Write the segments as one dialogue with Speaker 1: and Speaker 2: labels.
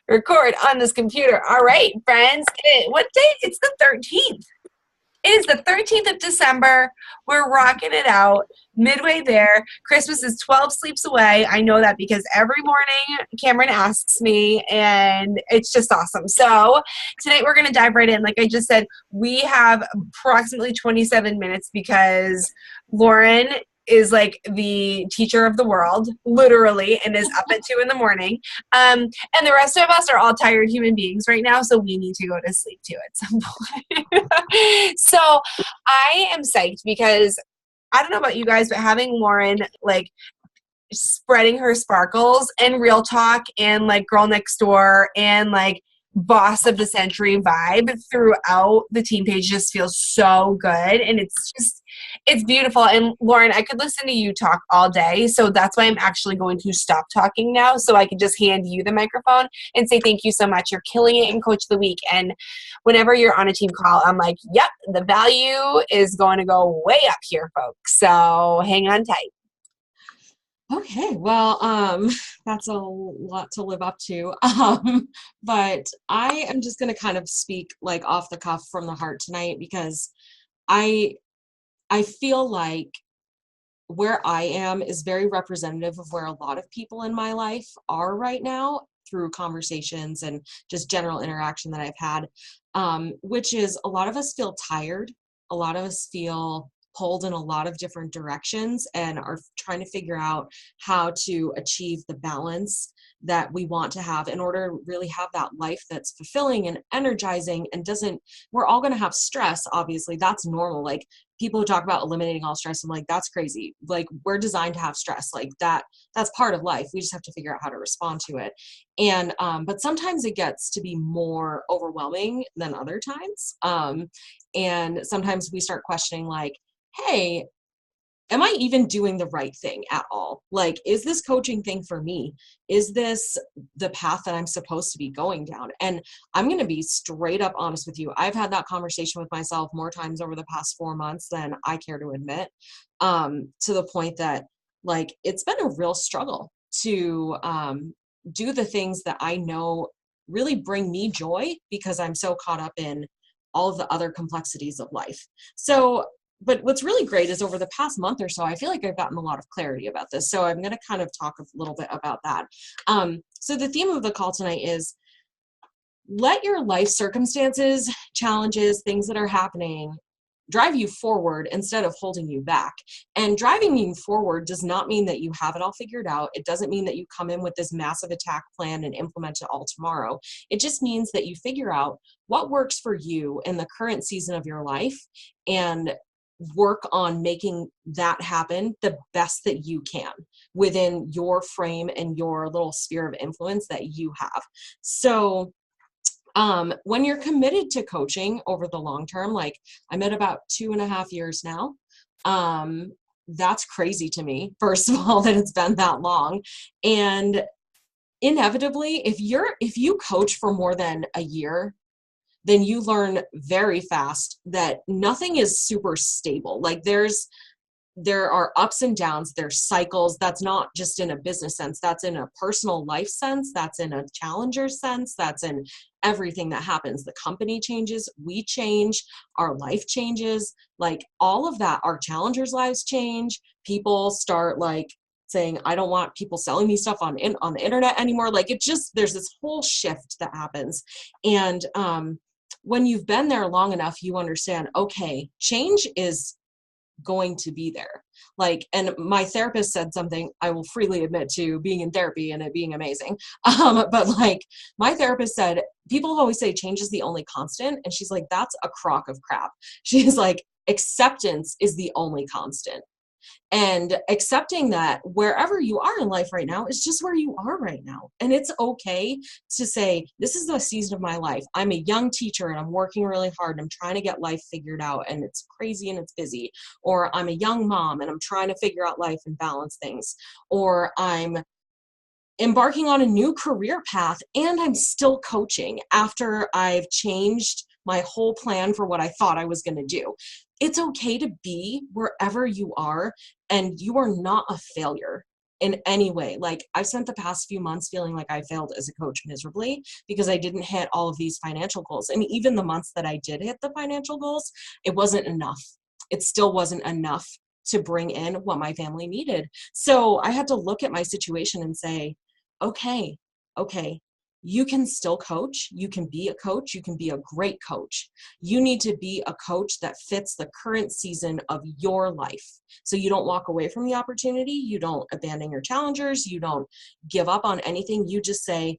Speaker 1: record on this computer. All right, friends. What day? It's the 13th. It is the 13th of December. We're rocking it out. Midway there. Christmas is 12 sleeps away. I know that because every morning Cameron asks me, and it's just awesome. So tonight we're going to dive right in. Like I just said, we have approximately 27 minutes because Lauren is like the teacher of the world, literally, and is up at 2 in the morning. And the rest of us are all tired human beings right now, so we need to go to sleep too at some point. So I am psyched because I don't know about you guys, but having Lauren like spreading her sparkles and real talk and like girl next door and like boss of the century vibe throughout the team page just feels so good, and it's beautiful. And Lauren, I could listen to you talk all day, so that's why I'm actually going to stop talking now so I can just hand you the microphone and say thank you so much. You're killing it in Coach of the Week, and whenever you're on a team call, I'm like, yep, the value is going to go way up here, folks, so hang on tight.
Speaker 2: Okay, well, that's a lot to live up to. But I am just going to kind of speak like off the cuff from the heart tonight because I I feel like where I am is very representative of where a lot of people in my life are right now through conversations and just general interaction that I've had, which is a lot of us feel tired. A lot of us feel pulled in a lot of different directions and are trying to figure out how to achieve the balance that we want to have in order to really have that life that's fulfilling and energizing and doesn't, we're all going to have stress. Obviously that's normal. Like people who talk about eliminating all stress, I'm like, that's crazy. Like we're designed to have stress like that. That's part of life. We just have to figure out how to respond to it. And, but sometimes it gets to be more overwhelming than other times. And sometimes we start questioning like, hey, am I even doing the right thing at all? Like, is this coaching thing for me? Is this the path that I'm supposed to be going down? And I'm going to be straight up honest with you. I've had that conversation with myself more times over the past 4 months than I care to admit, to the point that like, it's been a real struggle to do the things that I know really bring me joy because I'm so caught up in all of the other complexities of life. So but what's really great is over the past month or so, I feel like I've gotten a lot of clarity about this. So I'm going to kind of talk a little bit about that. So the theme of the call tonight is let your life circumstances, challenges, things that are happening drive you forward instead of holding you back. And driving you forward does not mean that you have it all figured out. It doesn't mean that you come in with this massive attack plan and implement it all tomorrow. It just means that you figure out what works for you in the current season of your life and work on making that happen the best that you can within your frame and your little sphere of influence that you have. So when you're committed to coaching over the long term, like I'm at about 2.5 years now, that's crazy to me, first of all, that it's been that long. And inevitably, if you coach for more than a year, then you learn very fast that nothing is super stable. Like there are ups and downs, there's cycles. That's not just in a business sense, that's in a personal life sense, that's in a challenger sense, that's in everything that happens. The company changes, we change, our life changes, like all of that. Our challengers' lives change. People start like saying, I don't want people selling me stuff on the internet anymore. Like it just, there's this whole shift that happens. And when you've been there long enough, you understand, okay, change is going to be there. Like, and my therapist said something I will freely admit to being in therapy and it being amazing. But like my therapist said, people always say change is the only constant. And she's like, that's a crock of crap. She's like, acceptance is the only constant. And accepting that wherever you are in life right now is just where you are right now. And it's okay to say, this is the season of my life. I'm a young teacher and I'm working really hard. I'm trying to get life figured out and it's crazy and it's busy. Or I'm a young mom and I'm trying to figure out life and balance things. Or I'm embarking on a new career path and I'm still coaching after I've changed my whole plan for what I thought I was going to do. It's okay to be wherever you are, and you are not a failure. in any way. Like, I've spent the past few months feeling like I failed as a coach miserably because I didn't hit all of these financial goals. And even the months that I did hit the financial goals, it wasn't enough. It still wasn't enough to bring in what my family needed. So I had to look at my situation and say, okay, okay, you can still coach. You can be a coach. You can be a great coach. You need to be a coach that fits the current season of your life. So you don't walk away from the opportunity. You don't abandon your challengers. You don't give up on anything. You just say,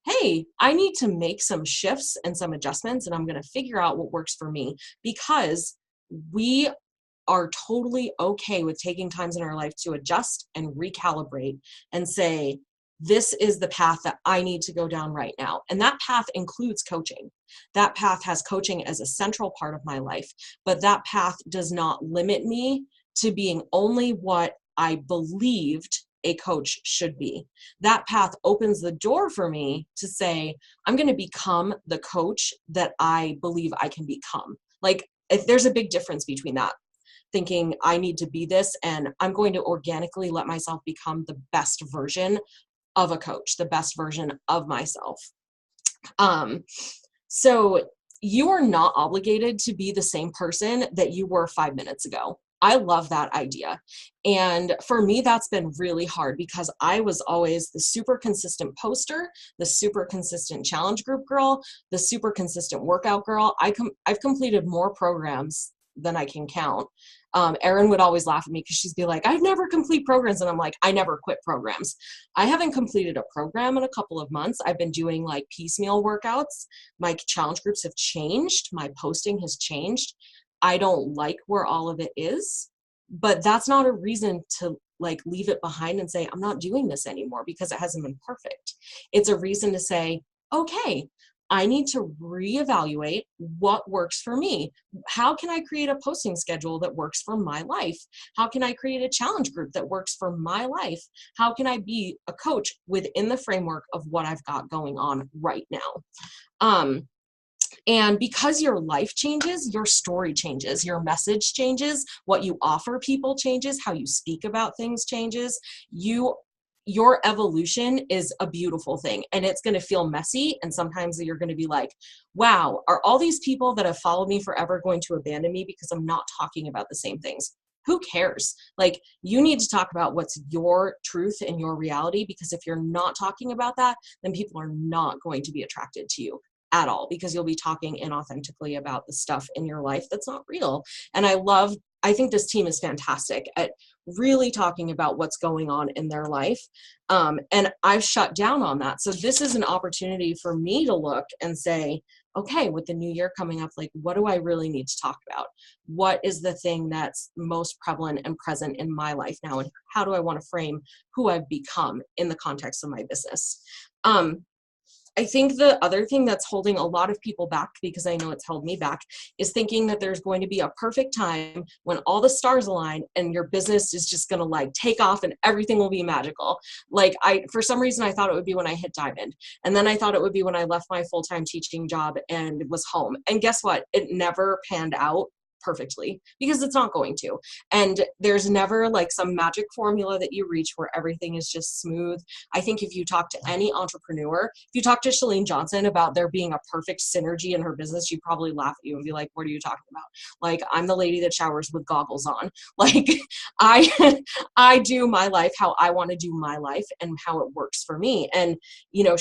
Speaker 2: hey, I need to make some shifts and some adjustments, and I'm going to figure out what works for me, because we are totally okay with taking times in our life to adjust and recalibrate and say, this is the path that I need to go down right now. And that path includes coaching. That path has coaching as a central part of my life, but that path does not limit me to being only what I believed a coach should be. That path opens the door for me to say, I'm going to become the coach that I believe I can become. Like, if there's a big difference between that, thinking I need to be this, and I'm going to organically let myself become the best version of a coach, the best version of myself. So you are not obligated to be the same person that you were 5 minutes ago. I love that idea. And for me, that's been really hard because I was always the super consistent poster, the super consistent challenge group girl, the super consistent workout girl. I've completed more programs than I can count. Erin would always laugh at me because she'd be like, I've never complete programs. And I'm like, I never quit programs. I haven't completed a program in a couple of months. I've been doing like piecemeal workouts. My challenge groups have changed. My posting has changed. I don't like where all of it is, but that's not a reason to like leave it behind and say, I'm not doing this anymore because it hasn't been perfect. It's a reason to say, okay, I need to reevaluate what works for me. How can I create a posting schedule that works for my life? How can I create a challenge group that works for my life? How can I be a coach within the framework of what I've got going on right now? And because your life changes, your story changes, your message changes, what you offer people changes, how you speak about things changes. Your evolution is a beautiful thing, and it's going to feel messy. And sometimes you're going to be like, wow, are all these people that have followed me forever going to abandon me because I'm not talking about the same things? Who cares? Like, you need to talk about what's your truth and your reality, because if you're not talking about that, then people are not going to be attracted to you at all, because you'll be talking inauthentically about the stuff in your life that's not real. And I think this team is fantastic at really talking about what's going on in their life. And I've shut down on that. So this is an opportunity for me to look and say, okay, with the new year coming up, like, what do I really need to talk about? What is the thing that's most prevalent and present in my life now? And how do I want to frame who I've become in the context of my business? I think the other thing that's holding a lot of people back, because I know it's held me back, is thinking that there's going to be a perfect time when all the stars align and your business is just going to like take off and everything will be magical. Like, for some reason, I thought it would be when I hit diamond. And then I thought it would be when I left my full-time teaching job and was home. And guess what? It never panned out perfectly, because it's not going to. And there's never like some magic formula that you reach where everything is just smooth. I think if you talk to any entrepreneur, if you talk to Chalene Johnson about there being a perfect synergy in her business, she'd probably laugh at you and be like, what are you talking about? Like, I'm the lady that showers with goggles on. Like, I do my life how I want to do my life and how it works for me. And, you know,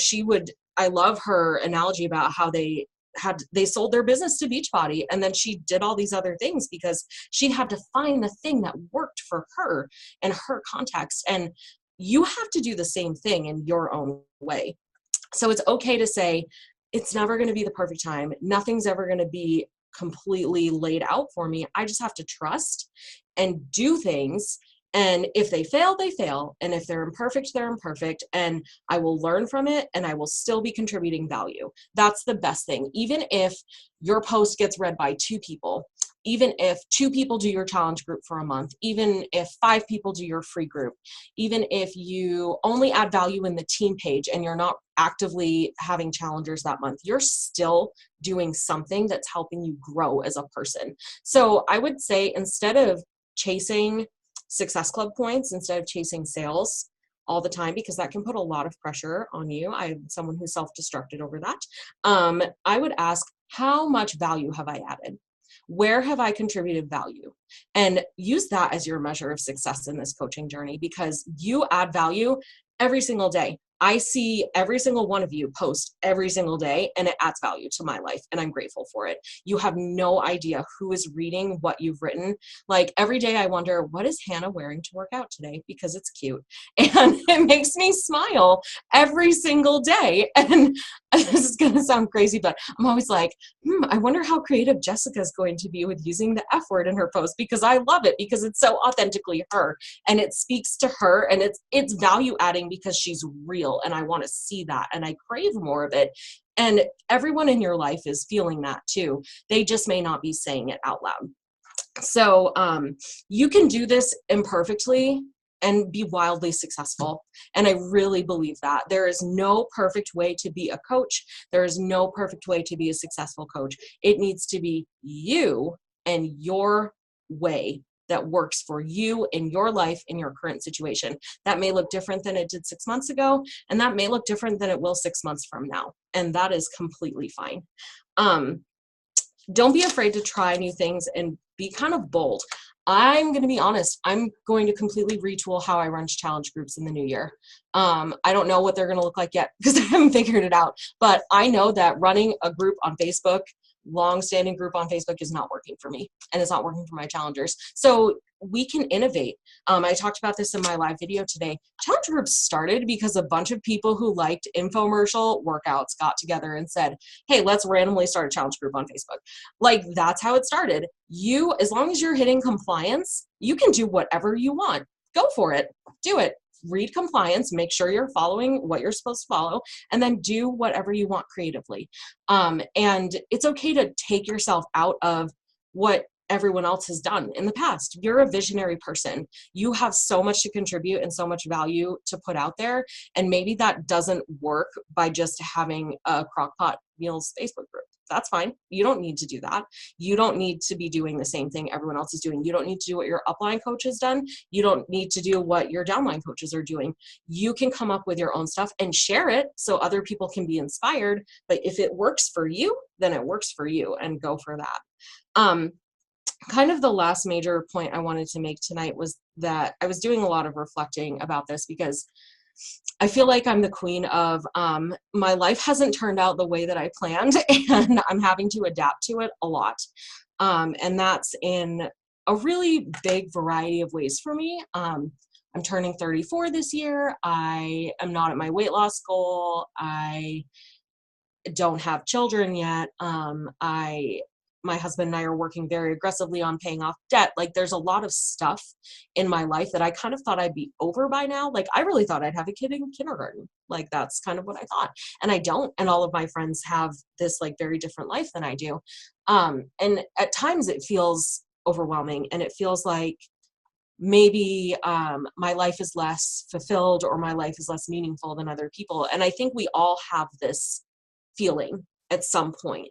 Speaker 2: I love her analogy about how they sold their business to Beachbody, and then she did all these other things because she had to find the thing that worked for her and her context. And you have to do the same thing in your own way. So it's okay to say, it's never going to be the perfect time. Nothing's ever going to be completely laid out for me. I just have to trust and do things. And if they fail, they fail. And if they're imperfect, they're imperfect. And I will learn from it, and I will still be contributing value. That's the best thing. Even if your post gets read by 2 people, even if 2 people do your challenge group for a month, even if 5 people do your free group, even if you only add value in the team page and you're not actively having challengers that month, you're still doing something that's helping you grow as a person. So I would say, instead of chasing Success Club points, instead of chasing sales, all the time because that can put a lot of pressure on you. I'm someone who's self-destructed over that. I would ask, how much value have I added? Where have I contributed value? And use that as your measure of success in this coaching journey, because you add value every single day. I see every single one of you post every single day, and it adds value to my life, and I'm grateful for it. You have no idea who is reading what you've written. Like every day I wonder, what is Hannah wearing to work out today? Because it's cute. And it makes me smile every single day. And this is going to sound crazy, but I'm always like, I wonder how creative Jessica's going to be with using the F word in her post, because I love it, because it's so authentically her and it speaks to her, and it's value adding because she's real, and I want to see that and I crave more of it. And everyone in your life is feeling that too. They just may not be saying it out loud. So you can do this imperfectly and be wildly successful. And I really believe that. There is no perfect way to be a coach. There is no perfect way to be a successful coach. It needs to be you and your way that works for you in your life, in your current situation. That may look different than it did 6 months ago, and that may look different than it will 6 months from now. And that is completely fine. Don't be afraid to try new things and be kind of bold. I'm going to be honest. I'm going to completely retool how I run challenge groups in the new year. I don't know what they're going to look like yet because I haven't figured it out. But I know that running a group on Facebook, long-standing group on Facebook, is not working for me, and it's not working for my challengers. So we can innovate. I talked about this in my live video today. Challenge groups started because a bunch of people who liked infomercial workouts got together and said, hey, let's randomly start a challenge group on Facebook. Like, that's how it started. You, as long as you're hitting compliance, you can do whatever you want. Go for it. Do it. Read compliance, make sure you're following what you're supposed to follow, and then do whatever you want creatively. And it's okay to take yourself out of what everyone else has done in the past. You're a visionary person. You have so much to contribute and so much value to put out there. And maybe that doesn't work by just having a Crockpot Meals Facebook group. That's fine. You don't need to do that. You don't need to be doing the same thing everyone else is doing. You don't need to do what your upline coach has done. You don't need to do what your downline coaches are doing. You can come up with your own stuff and share it so other people can be inspired. But if it works for you, then it works for you, and go for that. Kind of the last major point I wanted to make tonight was that I was doing a lot of reflecting about this, because I feel like I'm the queen of my life hasn't turned out the way that I planned, and I'm having to adapt to it a lot. And that's in a really big variety of ways for me. I'm turning 34 this year. I am not at my weight loss goal. I don't have children yet. My husband and I are working very aggressively on paying off debt. Like, there's a lot of stuff in my life that I kind of thought I'd be over by now. Like, I really thought I'd have a kid in kindergarten. Like, that's kind of what I thought. And I don't. And all of my friends have this like very different life than I do. And at times it feels overwhelming, and it feels like maybe my life is less fulfilled, or my life is less meaningful than other people. And I think we all have this feeling at some point.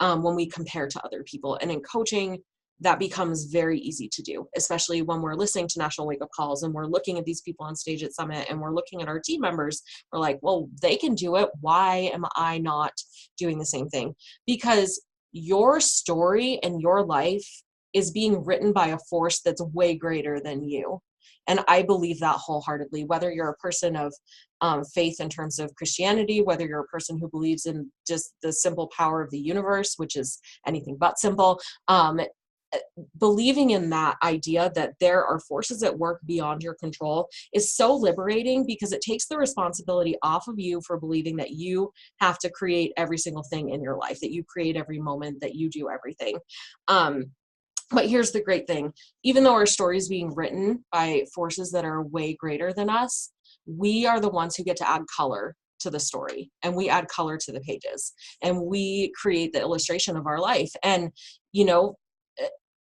Speaker 2: When we compare to other people. And in coaching, that becomes very easy to do, especially when we're listening to national wake-up calls and we're looking at these people on stage at Summit and we're looking at our team members. We're like, well, they can do it. Why am I not doing the same thing? Because your story and your life is being written by a force that's way greater than you. And I believe that wholeheartedly, whether you're a person of faith in terms of Christianity, whether you're a person who believes in just the simple power of the universe, which is anything but simple, believing in that idea that there are forces at work beyond your control is so liberating, because it takes the responsibility off of you for believing that you have to create every single thing in your life, that you create every moment, that you do everything. But here's the great thing. Even though our story is being written by forces that are way greater than us, we are the ones who get to add color to the story, and we add color to the pages, and we create the illustration of our life. And, you know,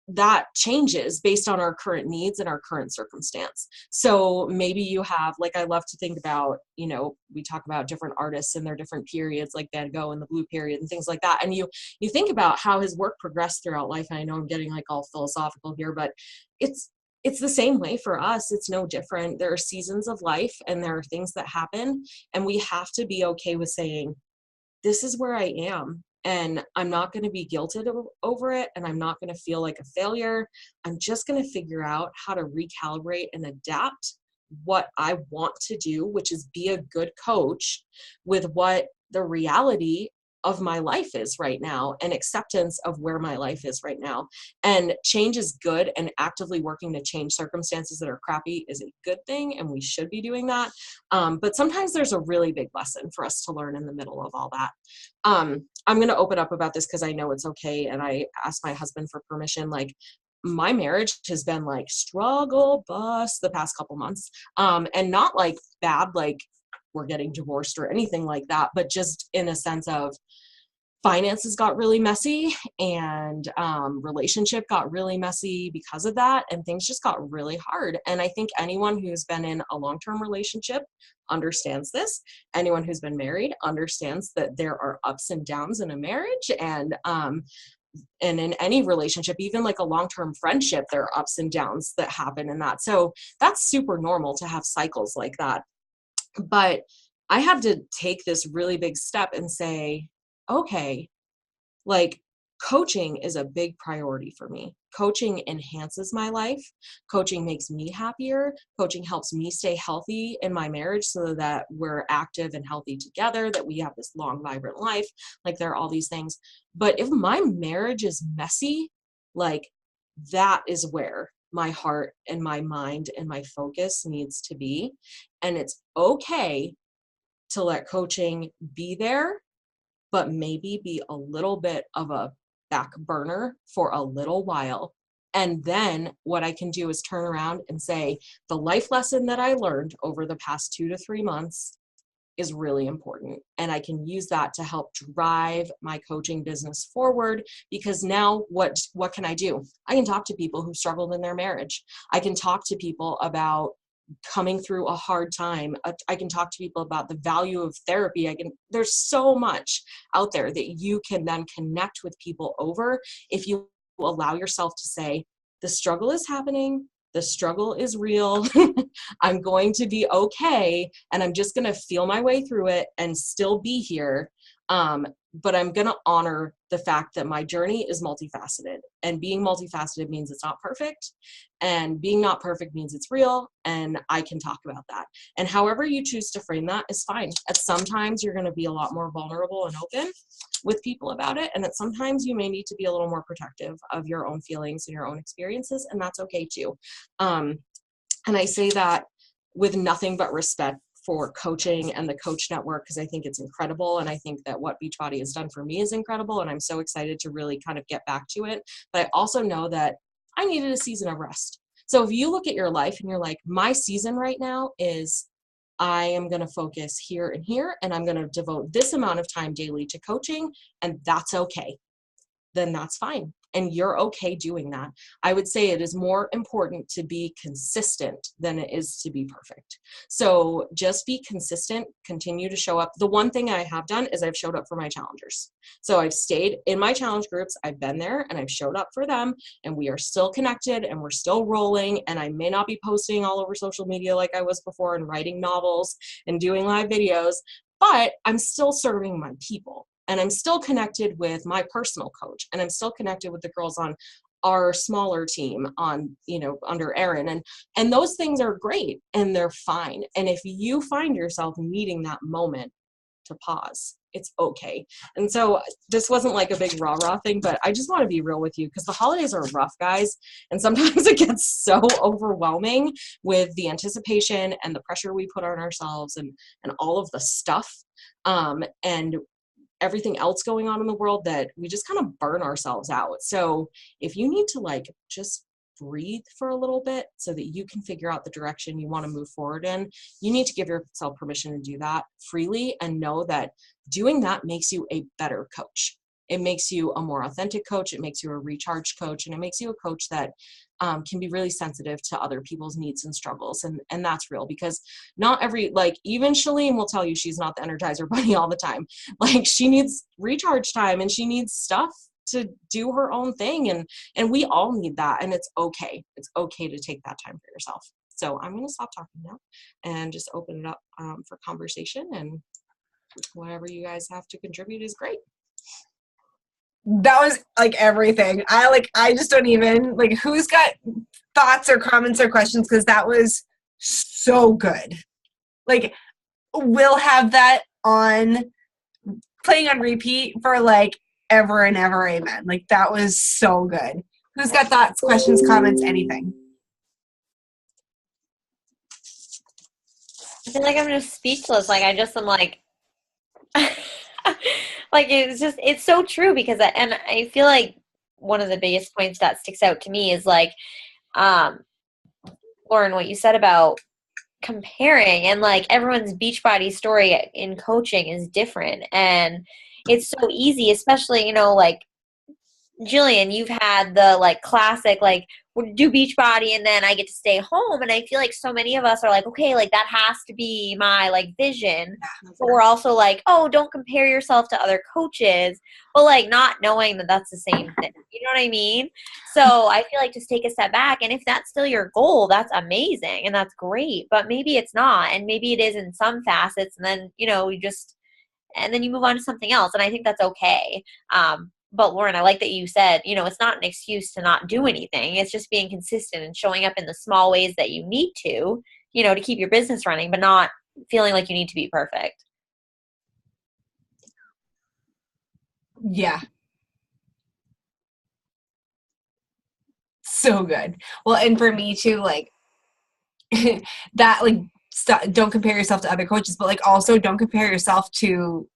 Speaker 2: that changes based on our current needs and our current circumstance. So maybe you have, like, I love to think about, you know, we talk about different artists and their different periods, like Van Gogh and the Blue Period and things like that. And you think about how his work progressed throughout life. And I know I'm getting like all philosophical here, but it's it's the same way for us. It's no different. There are seasons of life and there are things that happen, and we have to be okay with saying, this is where I am. And I'm not going to be guilted over it. And I'm not going to feel like a failure. I'm just going to figure out how to recalibrate and adapt what I want to do, which is be a good coach with what the reality of my life is right now and acceptance of where my life is right now. And change is good, and actively working to change circumstances that are crappy is a good thing, and we should be doing that. But sometimes there's a really big lesson for us to learn in the middle of all that. I'm going to open up about this because I know it's okay. And I asked my husband for permission. Like, my marriage has been like struggle bus the past couple months. And not like bad, like we're getting divorced or anything like that, but just in a sense of finances got really messy, and relationship got really messy because of that, and things just got really hard. And I think anyone who's been in a long-term relationship understands this. Anyone who's been married understands that there are ups and downs in a marriage, and in any relationship, even like a long-term friendship, there are ups and downs that happen in that. So that's super normal to have cycles like that. But I had to take this really big step and say, okay, like, coaching is a big priority for me. Coaching enhances my life. Coaching makes me happier. Coaching helps me stay healthy in my marriage so that we're active and healthy together, that we have this long, vibrant life. Like, there are all these things. But if my marriage is messy, like, that is where my heart and my mind and my focus needs to be. And it's okay to let coaching be there, but maybe be a little bit of a back burner for a little while. And then what I can do is turn around and say, the life lesson that I learned over the past 2 to 3 months is really important. And I can use that to help drive my coaching business forward, because now what can I do? I can talk to people who struggled in their marriage. I can talk to people about coming through a hard time. I can talk to people about the value of therapy. There's so much out there that you can then connect with people over if you allow yourself to say, the struggle is happening. The struggle is real. I'm going to be okay. And I'm just going to feel my way through it and still be here. But I'm going to honor the fact that my journey is multifaceted, and being multifaceted means it's not perfect, and being not perfect means it's real, and I can talk about that. And however you choose to frame that is fine. At sometimes you're going to be a lot more vulnerable and open with people about it, and at sometimes you may need to be a little more protective of your own feelings and your own experiences, and that's okay too. And I say that with nothing but respect for coaching and the Coach Network, because I think it's incredible. And I think that what Beachbody has done for me is incredible. And I'm so excited to really kind of get back to it. But I also know that I needed a season of rest. So if you look at your life and you're like, my season right now is I am going to focus here and here, and I'm going to devote this amount of time daily to coaching, and that's okay, then that's fine. And you're okay doing that. I would say it is more important to be consistent than it is to be perfect. So just be consistent, continue to show up. The one thing I have done is I've showed up for my challengers. So I've stayed in my challenge groups, I've been there, and I've showed up for them, and we are still connected and we're still rolling. And I may not be posting all over social media like I was before and writing novels and doing live videos, but I'm still serving my people. And I'm still connected with my personal coach, and I'm still connected with the girls on our smaller team on, under Erin. And those things are great and they're fine. And if you find yourself needing that moment to pause, it's okay. And so this wasn't like a big rah-rah thing, but I just want to be real with you, because the holidays are rough, guys. And sometimes it gets so overwhelming with the anticipation and the pressure we put on ourselves and all of the stuff. And everything else going on in the world, that we just kind of burn ourselves out. So if you need to just breathe for a little bit so that you can figure out the direction you want to move forward in, you need to give yourself permission to do that freely, and know that doing that makes you a better coach. It makes you a more authentic coach. It makes you a recharged coach, and it makes you a coach that can be really sensitive to other people's needs and struggles. And that's real, because not even Shalene will tell you she's not the Energizer Bunny all the time. She needs recharge time, and she needs stuff to do her own thing. And we all need that. And it's okay. It's okay to take that time for yourself. So I'm going to stop talking now and just open it up for conversation, and whatever you guys have to contribute is great.
Speaker 1: That was like everything. I just don't even like who's got thoughts or comments or questions, because that was so good. Like we'll have that on playing on repeat for like ever and ever, amen. Like that was so good. Who's got thoughts, questions, comments, anything?
Speaker 3: I feel like I'm just speechless. Like I just am like like it's so true because and I feel like one of the biggest points that sticks out to me is like Lauren, what you said about comparing, and like everyone's Beachbody story in coaching is different, and it's so easy, especially, like Jillian, you've had the like classic, like do Beachbody and then I get to stay home. And I feel like so many of us are like, okay, like that has to be my like vision. But we're also like, oh, don't compare yourself to other coaches, but like not knowing that that's the same thing. You know what I mean? So I feel like just take a step back. And if that's still your goal, that's amazing and that's great. But maybe it's not. And maybe it is in some facets. And then, and then you move on to something else. And I think that's okay. But Lauren, I like that you said, it's not an excuse to not do anything. It's just being consistent and showing up in the small ways that you need to keep your business running, but not feeling like you need to be perfect.
Speaker 1: Yeah. So good. Well, and for me too, like that, like, don't compare yourself to other coaches, but like also don't compare yourself to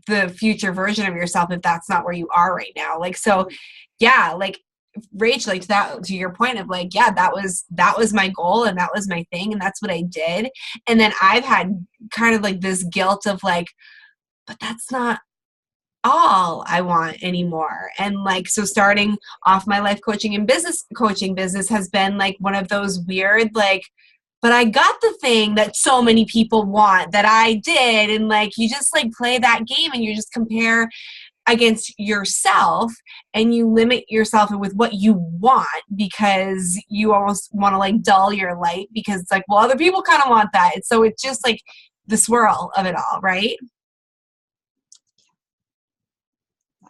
Speaker 1: the future version of yourself if that's not where you are right now. Like, so yeah, like Rach, like to your point of like, yeah, that was my goal and that was my thing and that's what I did. And then I've had kind of like this guilt of like, but that's not all I want anymore. And like, so starting off my life coaching and business coaching business has been like one of those weird, like, but I got the thing that so many people want that I did. And like, you just like play that game and you just compare against yourself and you limit yourself with what you want because you almost want to like dull your light because it's like, well, other people kind of want that. And so it's just like the swirl of it all, right?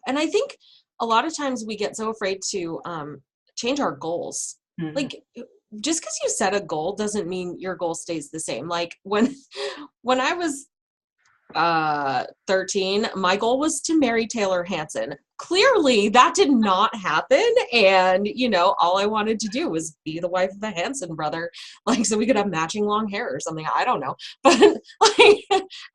Speaker 2: And I think a lot of times we get so afraid to change our goals. Mm-hmm. Like, just because you set a goal doesn't mean your goal stays the same. Like when I was 13, my goal was to marry Taylor Hanson. Clearly that did not happen. And, all I wanted to do was be the wife of the Hanson brother, like, so we could have matching long hair or something. I don't know. But like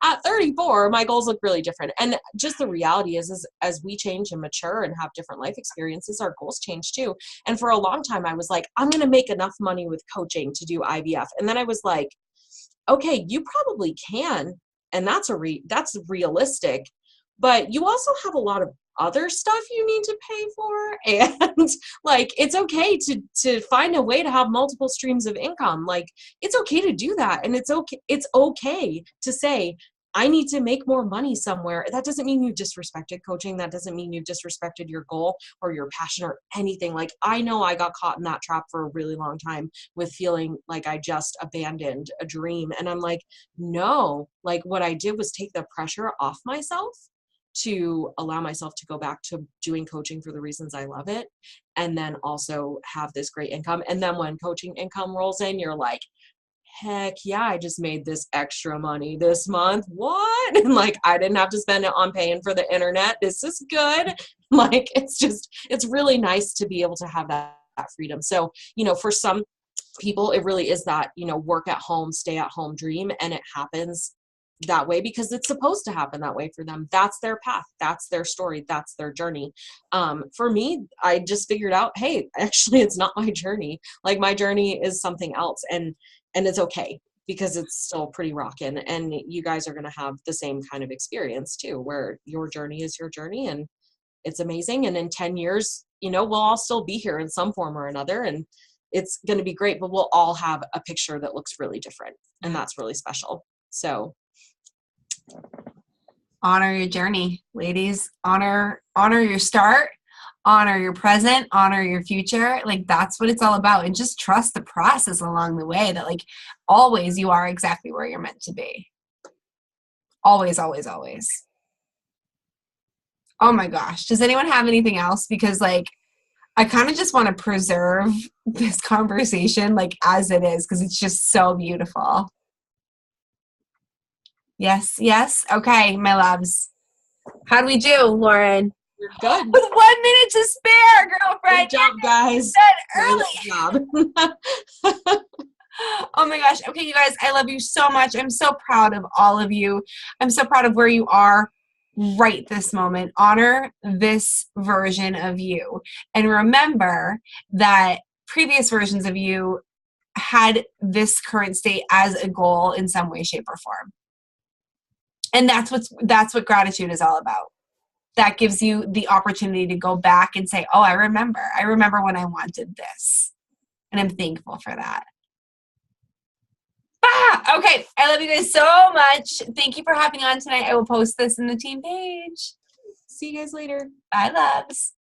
Speaker 2: at 34, my goals look really different. And just the reality is as we change and mature and have different life experiences, our goals change too. And for a long time, I was like, I'm going to make enough money with coaching to do IVF. And then I was like, okay, you probably can. And that's realistic, but you also have a lot of other stuff you need to pay for. And like, it's okay to find a way to have multiple streams of income. Like, it's okay to do that. And it's okay to say, I need to make more money somewhere. That doesn't mean you disrespected coaching. That doesn't mean you disrespected your goal or your passion or anything. Like, I know I got caught in that trap for a really long time with feeling like I just abandoned a dream. And I'm like, no, like what I did was take the pressure off myself to allow myself to go back to doing coaching for the reasons I love it. And then also have this great income. And then when coaching income rolls in, you're like, heck yeah, I just made this extra money this month. What? And like, I didn't have to spend it on paying for the internet. This is good. Like, it's really nice to be able to have that freedom. So, for some people, it really is that, work at home, stay at home dream. And it happens that way because it's supposed to happen that way for them. That's their path. That's their story. That's their journey. For me, I just figured out, hey, actually, it's not my journey. Like, my journey is something else. And it's okay because it's still pretty rockin'. And you guys are going to have the same kind of experience too, where your journey is your journey and it's amazing. And in 10 years, we'll all still be here in some form or another. And it's going to be great, but we'll all have a picture that looks really different. And that's really special. So
Speaker 1: honor your journey, ladies. Honor your start. honor your present, honor your future. Like, that's what it's all about. And just trust the process along the way, that like always you are exactly where you're meant to be. Always, always, always. Oh my gosh. Does anyone have anything else? Because like, I kind of just want to preserve this conversation like as it is, because it's just so beautiful. Yes, yes. Okay, my loves. How do we do, Lauren?
Speaker 2: You're good.
Speaker 1: With 1 minute to spare, girlfriend.
Speaker 2: Good job, guys.
Speaker 1: Early.
Speaker 2: Good job.
Speaker 1: Oh my gosh. Okay, you guys, I love you so much. I'm so proud of all of you. I'm so proud of where you are right this moment. Honor this version of you. And remember that previous versions of you had this current state as a goal in some way, shape, or form. And that's what gratitude is all about. That gives you the opportunity to go back and say, oh, I remember when I wanted this. And I'm thankful for that. Okay. I love you guys so much. Thank you for hopping on tonight. I will post this in the team page.
Speaker 2: See you guys later.
Speaker 1: Bye, loves.